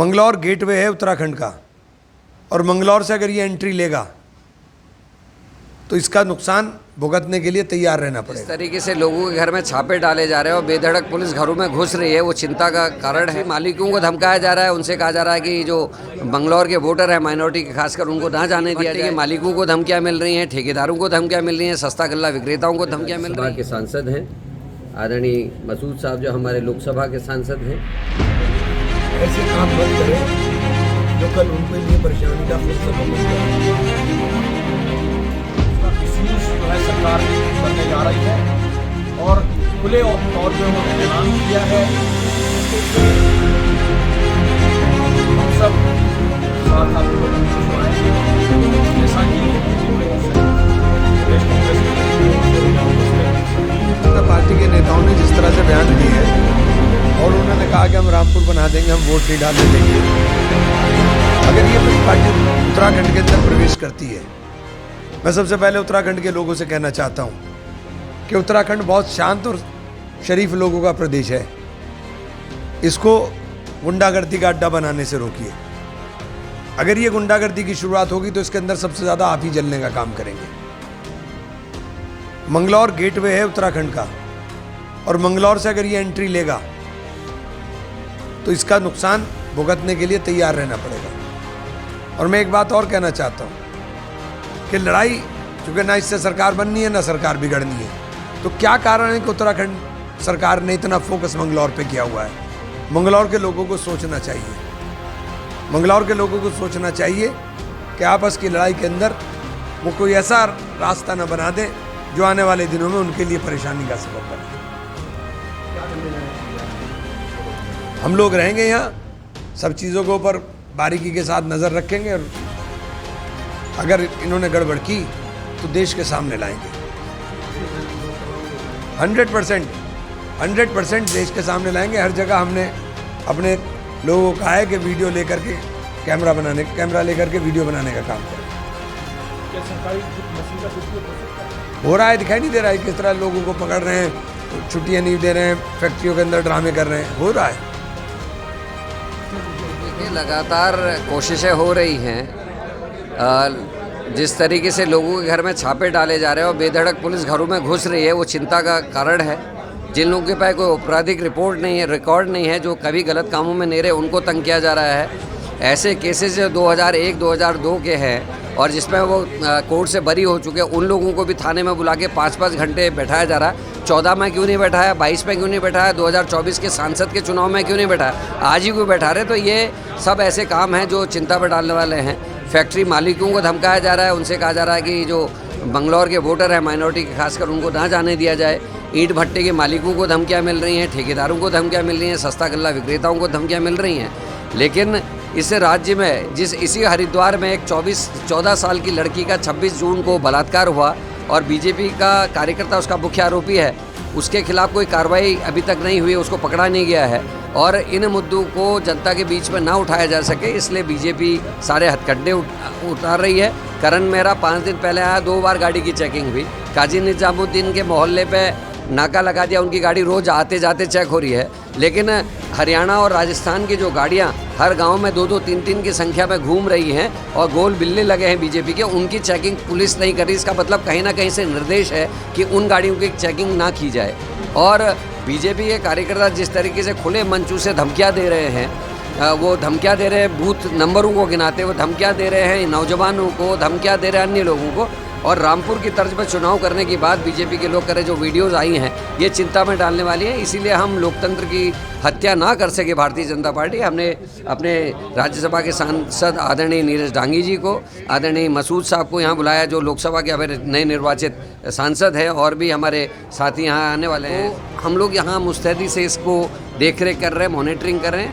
Manglaur gateway है उत्तराखंड का, और मंगलौर से अगर ये एंट्री लेगा तो इसका नुकसान भुगतने के लिए तैयार रहना पड़ेगा। इस तरीके से लोगों के घर में छापे डाले जा रहे हैं और बेधड़क पुलिस घरों में घुस रही है, वो चिंता का कारण है। मालिकों को धमकाया जा रहा है, उनसे कहा जा रहा है कि जो बंगलौर के वोटर हैं माइनॉरिटी के, खासकर उनको ना जाने दिया जाए। मालिकों को धमकियां मिल रही हैं, ठेकेदारों को धमकियां मिल रही हैं, सस्ता गल्ला विक्रेताओं को धमकियां मिल रही हैं। के सांसद हैं आदरणीय मसूद साहब, जो हमारे लोकसभा के सांसद हैं, ऐसे काम बंद करें जो कल उनके लिए परेशानी का सबब बनता सरकार करने जा रही है और खुले तौर पे उन्होंने ऐलान किया है। हम सब साथ जैसा कि जनता पार्टी के नेताओं ने जिस तरह से बयान दिए हैं और उन्होंने कहा कि हम रामपुर बना देंगे, हम वोट नहीं डालने देंगे। अगर ये पार्टी उत्तराखंड के अंदर प्रवेश करती है, मैं सबसे पहले उत्तराखंड के लोगों से कहना चाहता हूं कि उत्तराखंड बहुत शांत और शरीफ लोगों का प्रदेश है। इसको गुंडागर्दी का अड्डा बनाने से रोकिए। अगर ये गुंडागर्दी की शुरुआत होगी तो इसके अंदर सबसे ज़्यादा आप ही जलने का काम करेंगे। मंगलौर गेटवे है उत्तराखंड का, और मंगलौर से अगर ये एंट्री लेगा तो इसका नुकसान भुगतने के लिए तैयार रहना पड़ेगा। और मैं एक बात और कहना चाहता हूँ कि लड़ाई चूँकि ना इससे सरकार बननी है ना सरकार बिगड़नी है, तो क्या कारण है कि उत्तराखंड सरकार ने इतना फोकस मंगलौर पे किया हुआ है। मंगलौर के लोगों को सोचना चाहिए, मंगलौर के लोगों को सोचना चाहिए कि आपस की लड़ाई के अंदर वो कोई ऐसा रास्ता ना बना दे जो आने वाले दिनों में उनके लिए परेशानी का सबब बने। हम लोग रहेंगे यहाँ, सब चीज़ों के ऊपर बारीकी के साथ नज़र रखेंगे, और अगर इन्होंने गड़बड़ की तो देश के सामने लाएंगे। 100% देश के सामने लाएंगे। हर जगह हमने अपने लोगों को कहा है कि वीडियो लेकर के कैमरा लेकर के वीडियो बनाने का काम करें। हो रहा है, दिखाई नहीं दे रहा है किस तरह लोगों को पकड़ रहे हैं, छुट्टियां नहीं दे रहे हैं, फैक्ट्रियों के अंदर ड्रामे कर रहे हैं, हो रहा है। लगातार कोशिशें हो रही हैं। जिस तरीके से लोगों के घर में छापे डाले जा रहे हैं और बेधड़क पुलिस घरों में घुस रही है, वो चिंता का कारण है। जिन लोगों के पास कोई आपराधिक रिकॉर्ड नहीं है, जो कभी गलत कामों में नहीं रहे, उनको तंग किया जा रहा है। ऐसे केसेस जो 2001-2002 के हैं और जिसमें वो कोर्ट से बरी हो चुके हैं, उन लोगों को भी थाने में बुला के 5-5 घंटे बैठाया जा रहा है। 14 में क्यों नहीं बैठाया, 22 में क्यों नहीं बैठाया, 2024 के सांसद के चुनाव में क्यों नहीं बैठाया, आज ही क्यों बैठा रहे। तो ये सब ऐसे काम हैं जो चिंता में डालने वाले हैं। फैक्ट्री मालिकों को धमकाया जा रहा है, उनसे कहा जा रहा है कि जो बंगलौर के वोटर हैं माइनॉरिटी के, खासकर उनको ना जाने दिया जाए। ईंट भट्टे के मालिकों को धमकियां मिल रही हैं, ठेकेदारों को धमकियां मिल रही हैं, सस्ता गल्ला विक्रेताओं को धमकियां मिल रही हैं। लेकिन इस राज्य में इसी हरिद्वार में एक 14 साल की लड़की का 26 जून को बलात्कार हुआ और बीजेपी का कार्यकर्ता उसका मुख्य आरोपी है, उसके खिलाफ कोई कार्रवाई अभी तक नहीं हुई, उसको पकड़ा नहीं गया है। और इन मुद्दों को जनता के बीच में ना उठाया जा सके, इसलिए बीजेपी सारे हथकंडे उतार रही है। करण मेहरा 5 दिन पहले आया, 2 बार गाड़ी की चेकिंग हुई। काजी निजामुद्दीन के मोहल्ले पे नाका लगा दिया, उनकी गाड़ी रोज़ आते जाते चेक हो रही है। लेकिन हरियाणा और राजस्थान की जो गाड़ियां हर गांव में 2-2, 3-3 की संख्या में घूम रही हैं और गोल बिल्ले लगे हैं बीजेपी के, उनकी चेकिंग पुलिस नहीं कर रही। इसका मतलब कहीं ना कहीं से निर्देश है कि उन गाड़ियों की चेकिंग ना की जाए। और बीजेपी के कार्यकर्ता जिस तरीके से खुले मंचों से धमकियाँ दे रहे हैं, वो धमकियाँ दे रहे हैं बूथ नंबरों को गिनाते, वो धमकियाँ दे रहे हैं नौजवानों को, धमकियाँ दे रहे हैं अन्य लोगों को। और रामपुर की तर्ज पर चुनाव करने के बाद बीजेपी के लोग करे जो वीडियोस आई हैं, ये चिंता में डालने वाली है। इसीलिए हम लोकतंत्र की हत्या ना कर सके भारतीय जनता पार्टी, हमने अपने राज्यसभा के सांसद आदरणीय नीरज डांगी जी को, आदरणीय मसूद साहब को यहाँ बुलाया, जो लोकसभा के हमारे नए निर्वाचित सांसद हैं, और भी हमारे साथी यहाँ आने वाले हैं। हम लोग यहाँ मुस्तैदी से इसको देख रेख कर रहे हैं, मॉनिटरिंग कर रहे हैं।